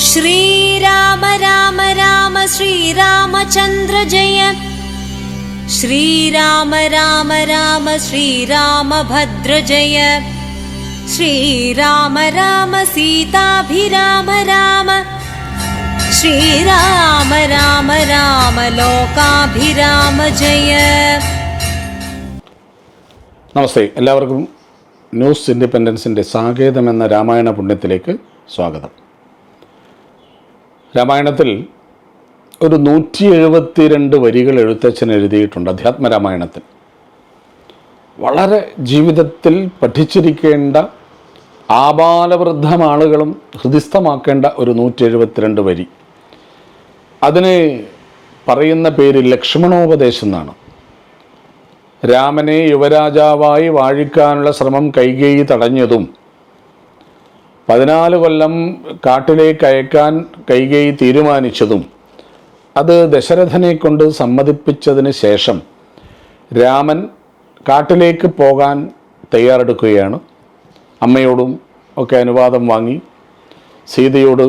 श्रीराम राम राम श्रीरामचन्द्र जय। श्रीराम राम राम श्रीरामभद्र जय। श्रीराम राम सीताभिराम राम। श्रीराम राम राम लोकाभिराम जय। നമസ്തേ, എല്ലാവർക്കും ന്യൂസ് ഇൻഡിപെൻഡൻസിൻ്റെ സാകേതം എന്ന രാമായണ പുണ്യത്തിലേക്ക് സ്വാഗതം. രാമായണത്തിൽ ഒരു 172 വരികൾ എഴുത്തച്ഛൻ എഴുതിയിട്ടുണ്ട്. അധ്യാത്മരാമായണത്തിൽ വളരെ ജീവിതത്തിൽ പഠിച്ചിരിക്കേണ്ട ആബാലവൃദ്ധം ആളുകളും ഹൃദിസ്ഥമാക്കേണ്ട ഒരു 172 വരി. അതിന് പറയുന്ന പേര് ലക്ഷ്മണോപദേശം എന്നാണ്. രാമനെ യുവരാജാവായി വാഴിക്കാനുള്ള ശ്രമം കൈകേയി തടഞ്ഞതും 14 കൊല്ലം കാട്ടിലേക്ക് അയക്കാൻ കൈകേയി തീരുമാനിച്ചതും അത് ദശരഥനെ കൊണ്ട് സമ്മതിപ്പിച്ചതിന് ശേഷം രാമൻ കാട്ടിലേക്ക് പോകാൻ തയ്യാറെടുക്കുകയാണ്. അമ്മയോടും ഒക്കെ അനുവാദം വാങ്ങി സീതയോട്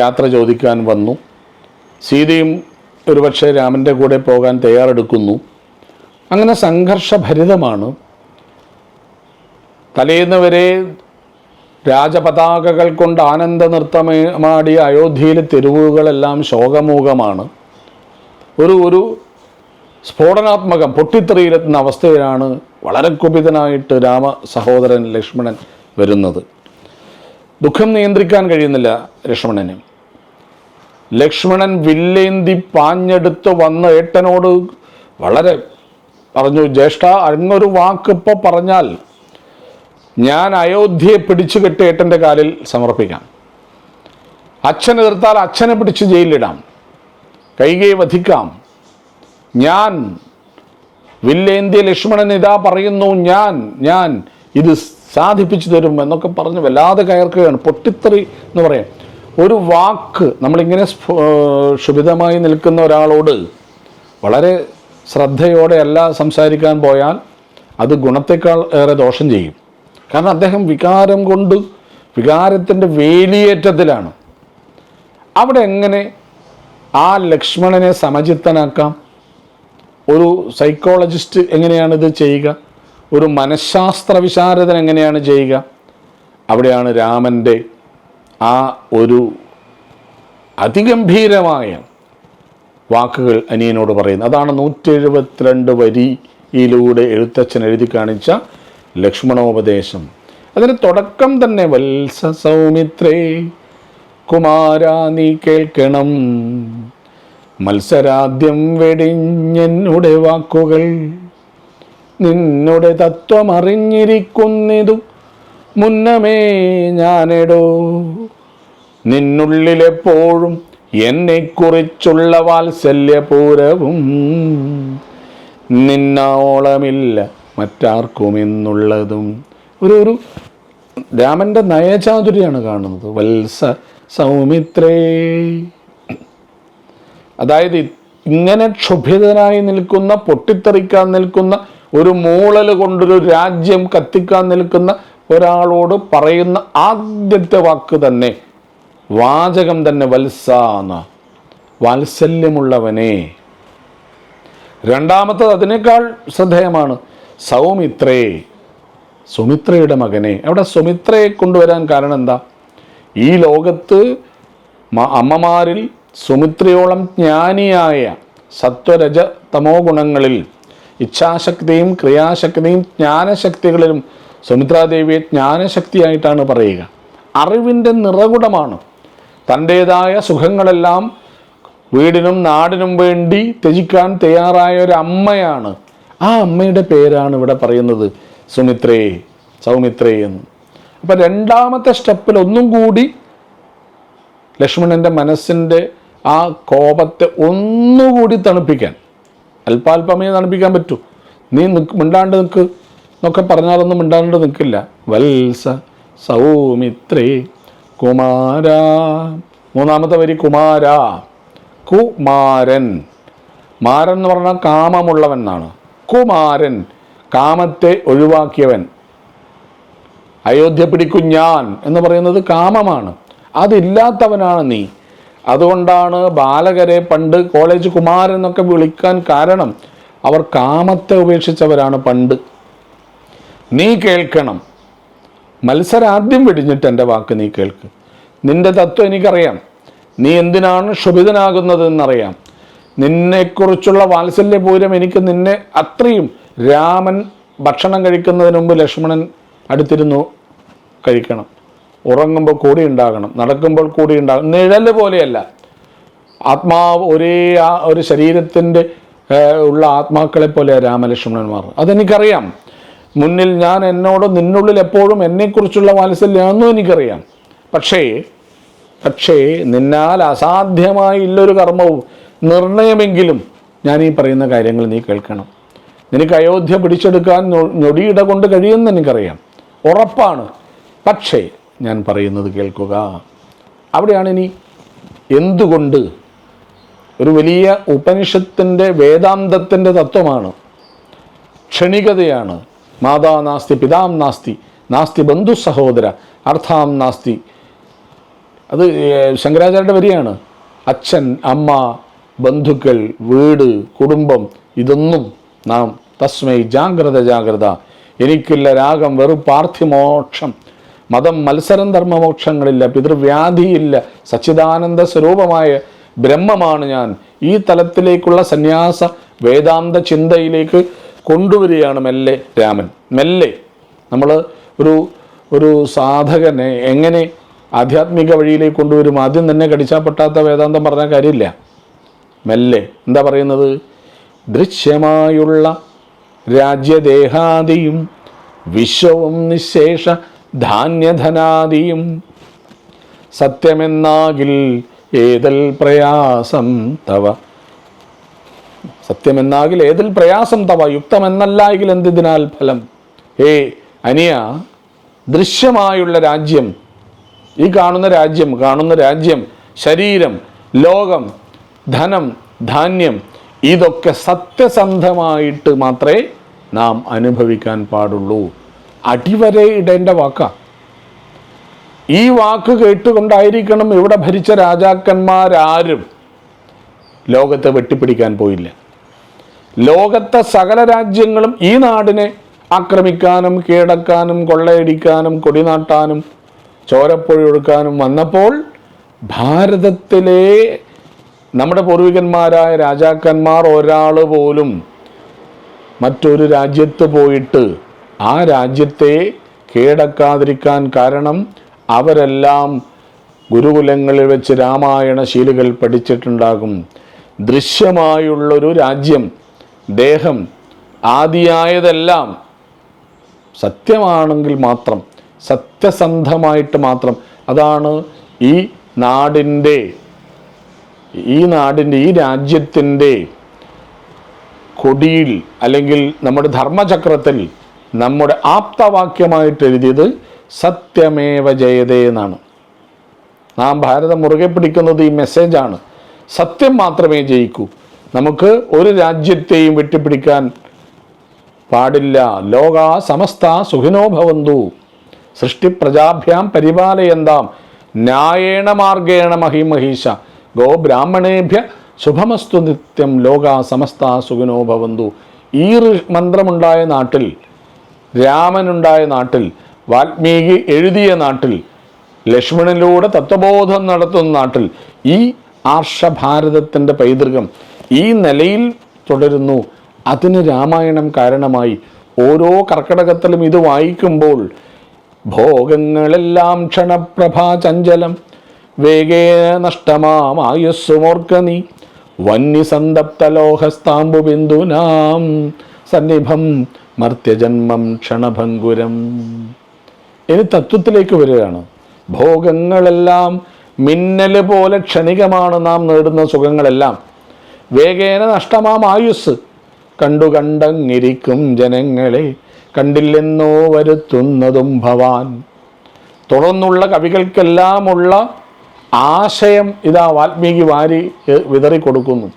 യാത്ര ചോദിക്കാൻ വന്നു. സീതയും ഒരുപക്ഷെ രാമൻ്റെ കൂടെ പോകാൻ തയ്യാറെടുക്കുന്നു. അങ്ങനെ സംഘർഷഭരിതമാണ്. തലേന്ന് വരെ രാജപതാകകൾ കൊണ്ട് ആനന്ദ നൃത്തമാടിയ അയോധ്യയിലെ തെരുവുകളെല്ലാം ശോകമൂകമാണ്. ഒരു സ്ഫോടനാത്മകം പൊട്ടിത്തെറിയിലെത്തുന്ന അവസ്ഥയിലാണ് വളരെ കുപിതനായിട്ട് രാമ സഹോദരൻ ലക്ഷ്മണൻ വരുന്നത്. ദുഃഖം നിയന്ത്രിക്കാൻ കഴിയുന്നില്ല ലക്ഷ്മണന്. ലക്ഷ്മണൻ വില്ലേന്തി പാഞ്ഞെടുത്ത് വന്ന് ഏട്ടനോട് വളരെ പറഞ്ഞു, ജ്യേഷ്ഠ, അങ്ങൊരു വാക്ക് ഇപ്പോൾ പറഞ്ഞാൽ ഞാൻ അയോധ്യയെ പിടിച്ചു കെട്ടി ഏട്ടൻ്റെ കാലിൽ സമർപ്പിക്കാം. അച്ഛനെ എതിർത്താൽ അച്ഛനെ പിടിച്ച് ജയിലിലിടാം, കൈകേയി വധിക്കാം. ഞാൻ വില്ലേന്തിയ ലക്ഷ്മണൻ ഇതാ പറയുന്നു, ഞാൻ ഇത് സാധിപ്പിച്ചു തരും എന്നൊക്കെ പറഞ്ഞ് വല്ലാതെ കയർക്കുകയാണ്. പൊട്ടിത്തെറി എന്ന് പറയാം. ഒരു വാക്ക്, നമ്മളിങ്ങനെ ക്ഷുഭിതമായി നിൽക്കുന്ന ഒരാളോട് വളരെ ശ്രദ്ധയോടെ അല്ല സംസാരിക്കാൻ പോയാൽ അത് ഗുണത്തേക്കാൾ ഏറെ ദോഷം ചെയ്യും. കാരണം അദ്ദേഹം വികാരം കൊണ്ട് വികാരത്തിൻ്റെ വേലിയേറ്റത്തിലാണ്. അവിടെ എങ്ങനെ ആ ലക്ഷ്മണനെ സമചിത്തനാക്കാം? ഒരു സൈക്കോളജിസ്റ്റ് എങ്ങനെയാണിത് ചെയ്യുക? ഒരു മനഃശാസ്ത്ര വിശാരദൻ എങ്ങനെയാണ് ചെയ്യുക? അവിടെയാണ് രാമൻ്റെ ആ ഒരു അതിഗംഭീരമായ വാക്കുകൾ അനിയനോട് പറയുന്നത്. അതാണ് 172 വരിയിലൂടെ എഴുത്തച്ഛൻ എഴുതി കാണിച്ച ലക്ഷ്മണോപദേശം. അതിന് തുടക്കം തന്നെ വത്സ സൗമിത്രേ കുമാരാ നീ കേൾക്കണം, മത്സരാദ്യം വെടിഞ്ഞെന്നുടെ വാക്കുകൾ, നിന്നുടെ തത്വമറിഞ്ഞിരിക്കുന്നിതു മുന്നമേ ഞാനെടോ, നിന്നുള്ളിലെപ്പോഴും എന്നെക്കുറിച്ചുള്ള വാത്സല്യപൂരവും നിന്നോളമില്ല മറ്റാർക്കുമെന്നുള്ളതും. ഒരു രാമൻ്റെ നയചാതുര്യാണ് കാണുന്നത്. വത്സ സൗമിത്രേ, അതായത് ഇങ്ങനെ ക്ഷുഭിതനായി നിൽക്കുന്ന, പൊട്ടിത്തെറിക്കാൻ നിൽക്കുന്ന, ഒരു മൂളൽ കൊണ്ടൊരു രാജ്യം കത്തിക്കാൻ നിൽക്കുന്ന ഒരാളോട് പറയുന്ന ആദ്യത്തെ വാക്ക് തന്നെ, വാചകം തന്നെ വത്സ എന്ന, വാത്സല്യമുള്ളവനെ. രണ്ടാമത്തത് അതിനേക്കാൾ ശ്രദ്ധേയമാണ്, സൗമിത്രേ, സുമിത്രയുടെ മകനെ. അവിടെ സുമിത്രയെ കൊണ്ടുവരാൻ കാരണം എന്താ? ഈ ലോകത്ത് അമ്മമാരിൽ സുമിത്രയോളം ജ്ഞാനിയായ സത്വരജ തമോ ഗുണങ്ങളിൽ ഇച്ഛാശക്തിയും ക്രിയാശക്തിയും ജ്ഞാനശക്തികളിലും സുമിത്രാദേവിയെ ജ്ഞാനശക്തിയായിട്ടാണ് പറയുക. അറിവിൻ്റെ നിറകുടമാണ്. തൻ്റേതായ സുഖങ്ങളെല്ലാം വീടിനും നാടിനും വേണ്ടി ത്യജിക്കാൻ തയ്യാറായ ഒരു അമ്മയാണ്. ആ അമ്മയുടെ പേരാണ് ഇവിടെ പറയുന്നത് സുമിത്രേ, സൗമിത്രേ എന്ന്. അപ്പം രണ്ടാമത്തെ സ്റ്റെപ്പിൽ ഒന്നും കൂടി ലക്ഷ്മണൻ്റെ മനസ്സിൻ്റെ ആ കോപത്തെ ഒന്നുകൂടി തണുപ്പിക്കാൻ, അല്പാൽപമേ തണുപ്പിക്കാൻ പറ്റൂ. നീ മിണ്ടാണ്ട് നിൽക്ക് എന്നൊക്കെ പറഞ്ഞാലൊന്നും മിണ്ടാണ്ട് നിൽക്കില്ല. വത്സ സൗമിത്രേ കുമാരാ. മൂന്നാമത്തെ വരി കുമാരാ, കുമാരൻ. മാരൻ എന്ന് പറഞ്ഞാൽ കാമമുള്ളവൻ എന്നാണ്. കുമാരൻ, കാമത്തെ ഒഴിവാക്കിയവൻ. അയോധ്യ പിടിക്കും ഞാൻ എന്ന് പറയുന്നത് കാമമാണ്. അതില്ലാത്തവനാണ് നീ. അതുകൊണ്ടാണ് ബാലകരെ പണ്ട് കോളേജ് കുമാരൻ എന്നൊക്കെ വിളിക്കാൻ കാരണം അവർ കാമത്തെ ഉപേക്ഷിച്ചവരാണ് പണ്ട്. നീ കേൾക്കണം. മത്സരാദ്യം വെടിഞ്ഞിട്ട് എൻ്റെ വാക്ക് നീ കേൾക്ക്. നിന്റെ തത്വം എനിക്കറിയാം. നീ എന്തിനാണ് ക്ഷുഭിതനാകുന്നതെന്നറിയാം. നിന്നെക്കുറിച്ചുള്ള വാത്സല്യപൂരം എനിക്ക് നിന്നെ അത്രയും. രാമൻ ഭക്ഷണം കഴിക്കുന്നതിന് മുമ്പ് ലക്ഷ്മണൻ അടുത്തിരുന്നു കഴിക്കണം. ഉറങ്ങുമ്പോൾ കൂടി ഉണ്ടാകണം, നടക്കുമ്പോൾ കൂടി ഉണ്ടാകണം. നിഴല് പോലെയല്ല. ആത്മാവ് ഒരു ശരീരത്തിൻ്റെ ഉള്ള ആത്മാക്കളെ പോലെ രാമലക്ഷ്മണന്മാർ. അതെനിക്കറിയാം. മുന്നിൽ ഞാൻ എന്നോട് നിന്നുള്ളിൽ എപ്പോഴും എന്നെക്കുറിച്ചുള്ള വാത്സല്യമാണെന്നും എനിക്കറിയാം. പക്ഷേ നിന്നാൽ അസാധ്യമായില്ലൊരു കർമ്മവും നിർണയമെങ്കിലും ഞാൻ ഈ പറയുന്ന കാര്യങ്ങൾ നീ കേൾക്കണം. നിനക്ക് അയോധ്യ പിടിച്ചെടുക്കാൻ ഞൊടിയിട കൊണ്ട് കഴിയുമെന്ന് എനിക്കറിയാം, ഉറപ്പാണ്. പക്ഷേ ഞാൻ പറയുന്നത് കേൾക്കുക. അവിടെയാണ് ഇനി എന്തുകൊണ്ട് ഒരു വലിയ ഉപനിഷത്തിൻ്റെ വേദാന്തത്തിൻ്റെ തത്വമാണ്. ക്ഷണികതയാണ്. മാതാ നാസ്തി പിതാം നാസ്തി, നാസ്തി ബന്ധു സഹോദര, അർത്ഥാം നാസ്തി. അത് ശങ്കരാചാര്യരുടെ വരിയാണ്. അച്ഛൻ, അമ്മ, ബന്ധുക്കൾ, വീട്, കുടുംബം, ഇതൊന്നും നാം തസ്മൈ ജാഗ്രത ജാഗ്രത. എനിക്കില്ല രാഗം, വെറും പാർത്ഥിമോക്ഷം, മതം, മത്സരം, ധർമ്മമോക്ഷങ്ങളില്ല, പിതൃവ്യാധിയില്ല, സച്ചിദാനന്ദ സ്വരൂപമായ ബ്രഹ്മമാണ് ഞാൻ. ഈ തലത്തിലേക്കുള്ള സന്യാസ വേദാന്ത ചിന്തയിലേക്ക് കൊണ്ടുവരികയാണ് മെല്ലെ രാമൻ. മെല്ലെ നമ്മൾ ഒരു സാധകനെ എങ്ങനെ ആധ്യാത്മിക വഴിയിലേക്ക് കൊണ്ടുവരും? ആദ്യം തന്നെ കടിച്ചാൽ പൊട്ടാത്ത വേദാന്തം പറഞ്ഞ കാര്യമില്ല. മെല്ലെ എന്താ പറയുന്നത്? ദൃശ്യമായുള്ള രാജ്യദേഹാദിയും വിശ്വവും നിശേഷ ധാന്യധനാദിയും സത്യമെന്നാകിൽ ഏതൽ പ്രയാസം തവ. സത്യമെന്നാകിൽ ഏതിൽ പ്രയാസം തവ, യുക്തമെന്നല്ലായെങ്കിൽ എന്തിനാൽ ഫലം. അനിയ, ദൃശ്യമായുള്ള രാജ്യം, ഈ കാണുന്ന രാജ്യം, ശരീരം, ലോകം, ധനം, ധാന്യം, ഇതൊക്കെ സത്യസന്ധമായിട്ട് മാത്രമേ നാം അനുഭവിക്കാൻ പാടുള്ളൂ. അടിവരെ ഇടേണ്ട വാക്കാ. ഈ വാക്ക് കേട്ടുകൊണ്ടായിരിക്കണം ഇവിടെ ഭരിച്ച രാജാക്കന്മാരാരും ലോകത്തെ വെട്ടിപ്പിടിക്കാൻ പോയില്ല. ലോകത്തെ സകല രാജ്യങ്ങളും ഈ നാടിനെ ആക്രമിക്കാനും കീഴടക്കാനും കൊള്ളയടിക്കാനും കൊടിനാട്ടാനും ചോരപ്പൊഴിയൊടുക്കാനും വന്നപ്പോൾ ഭാരതത്തിലെ നമ്മുടെ പൂർവികന്മാരായ രാജാക്കന്മാർ ഒരാൾ പോലും മറ്റൊരു രാജ്യത്ത് പോയിട്ട് ആ രാജ്യത്തെ കീഴടക്കാതിരിക്കാൻ കാരണം അവരെല്ലാം ഗുരുകുലങ്ങളിൽ വെച്ച് രാമായണ ശീലുകൾ പഠിച്ചിട്ടുണ്ടാകും. ദൃശ്യമായുള്ളൊരു രാജ്യം, ദേഹം, ആദിയായതെല്ലാം സത്യമാണെങ്കിൽ മാത്രം, സത്യസന്ധമായിട്ട് മാത്രം. അതാണ് ഈ നാടിൻ്റെ ഈ രാജ്യത്തിൻ്റെ കൊടിയിൽ അല്ലെങ്കിൽ നമ്മുടെ ധർമ്മചക്രത്തിൽ നമ്മുടെ ആപ്തവാക്യമായിട്ട് എഴുതിയത് സത്യമേവ ജയതേ എന്നാണ്. നാം ഭാരതം മുറുകെ പിടിക്കുന്നത് ഈ മെസ്സേജാണ്. സത്യം മാത്രമേ ജയിക്കൂ. നമുക്ക് ഒരു രാജ്യത്തെയും വെട്ടിപ്പിടിക്കാൻ പാടില്ല. ലോകാ സമസ്ത സുഖിനോ ഭവന്തു സൃഷ്ടി പ്രജാഭ്യാം പരിപാലയന്താം ന്യായേണ മാർഗേണ മഹിമഹീശ ഗോ ബ്രാഹ്മണേഭ്യ ശുഭമസ്തു നിത്യം ലോകാ സമസ്ത സുഖിനോ ഭവന്തു. ഈ മന്ത്രമുണ്ടായ നാട്ടിൽ, രാമനുണ്ടായ നാട്ടിൽ, വാൽമീകി എഴുതിയ നാട്ടിൽ, ലക്ഷ്മണനിലൂടെ തത്വബോധം നടത്തുന്ന നാട്ടിൽ ഈ ആർഷഭാരതത്തിൻ്റെ പൈതൃകം ഈ നിലയിൽ തുടരുന്നു. അതിന് രാമായണം കാരണമായി. ഓരോ കർക്കടകത്തിലും ഇത് വായിക്കുമ്പോൾ ഭോഗങ്ങളെല്ലാം ക്ഷണപ്രഭാ ചഞ്ചലം വേഗേന നഷ്ടമായുസ്സുമോർക്കനി വന്യസന്തപ്തലോഹസ്താംബു ബിന്ദുനാം സന്നിഭം മർത്യജന്മം ക്ഷണഭംഗുരം. ഇനി തത്വത്തിലേക്ക് വരികയാണ്. ഭോഗങ്ങളെല്ലാം മിന്നൽ പോലെ ക്ഷണികമാണ്. നാം നേടുന്ന സുഖങ്ങളെല്ലാം വേഗേന നഷ്ടമാം ആയുസ്. കണ്ടങ്ങിരിക്കും ജനങ്ങളെ കണ്ടില്ലെന്നോ വരുത്തുന്നതും ഭവാൻ. തുടർന്നുള്ള കവികൾക്കെല്ലാമുള്ള ആശയം ഇതാ വാൽമീകി വാരി വിതറിക്കൊടുക്കുന്നു.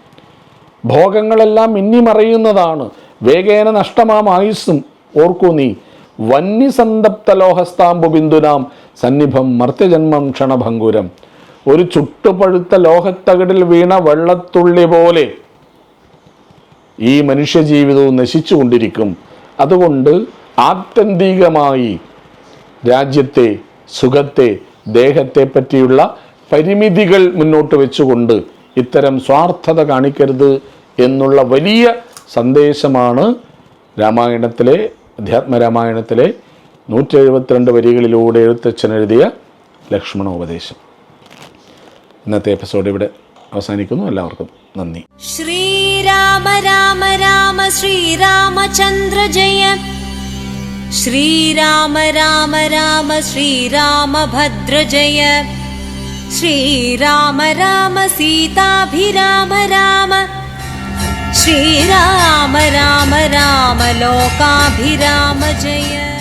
ഭോഗങ്ങളെല്ലാം മിന്നിമറയുന്നതാണ്. വേഗേന നഷ്ടമാം ആയുസ്സും ഓർക്കൂ നീ. വന്യസന്തപ്ത ലോഹസ്താംബു ബിന്ദുനാം സന്നിഭം മർത്യജന്മം ക്ഷണഭംഗുരം. ഒരു ചുട്ടുപഴുത്ത ലോഹത്തകിടിൽ വീണ വെള്ളത്തുള്ളി പോലെ ഈ മനുഷ്യജീവിതവും നശിച്ചുകൊണ്ടിരിക്കും. അതുകൊണ്ട് ആത്യന്തികമായി രാജ്യത്തെ, സുഖത്തെ, ദേഹത്തെ പറ്റിയുള്ള പരിമിതികൾ മുന്നോട്ട് വെച്ചുകൊണ്ട് ഇത്തരം സ്വാർത്ഥത കാണിക്കരുത് എന്നുള്ള വലിയ സന്ദേശമാണ് രാമായണത്തിലെ, അധ്യാത്മരാമായണത്തിലെ 172 വരികളിലൂടെ എഴുത്തച്ഛൻ എഴുതിയ ലക്ഷ്മണോപദേശം. ഇന്നത്തെ എപ്പിസോഡ് ഇവിടെ അവസാനിക്കുന്നു. എല്ലാവർക്കും നന്ദി. ശ്രീരാമ രാമ രാമ ശ്രീരാമചന്ദ്ര ജയ. ശ്രീരാമ രാമ രാമ ശ്രീരാമഭദ്ര ജയ. ശ്രീരാമ രാമ സീതാഭിരാമ രാമ. ശ്രീരാമ രാമ രാമ ലോകാഭിരാമ ജയ.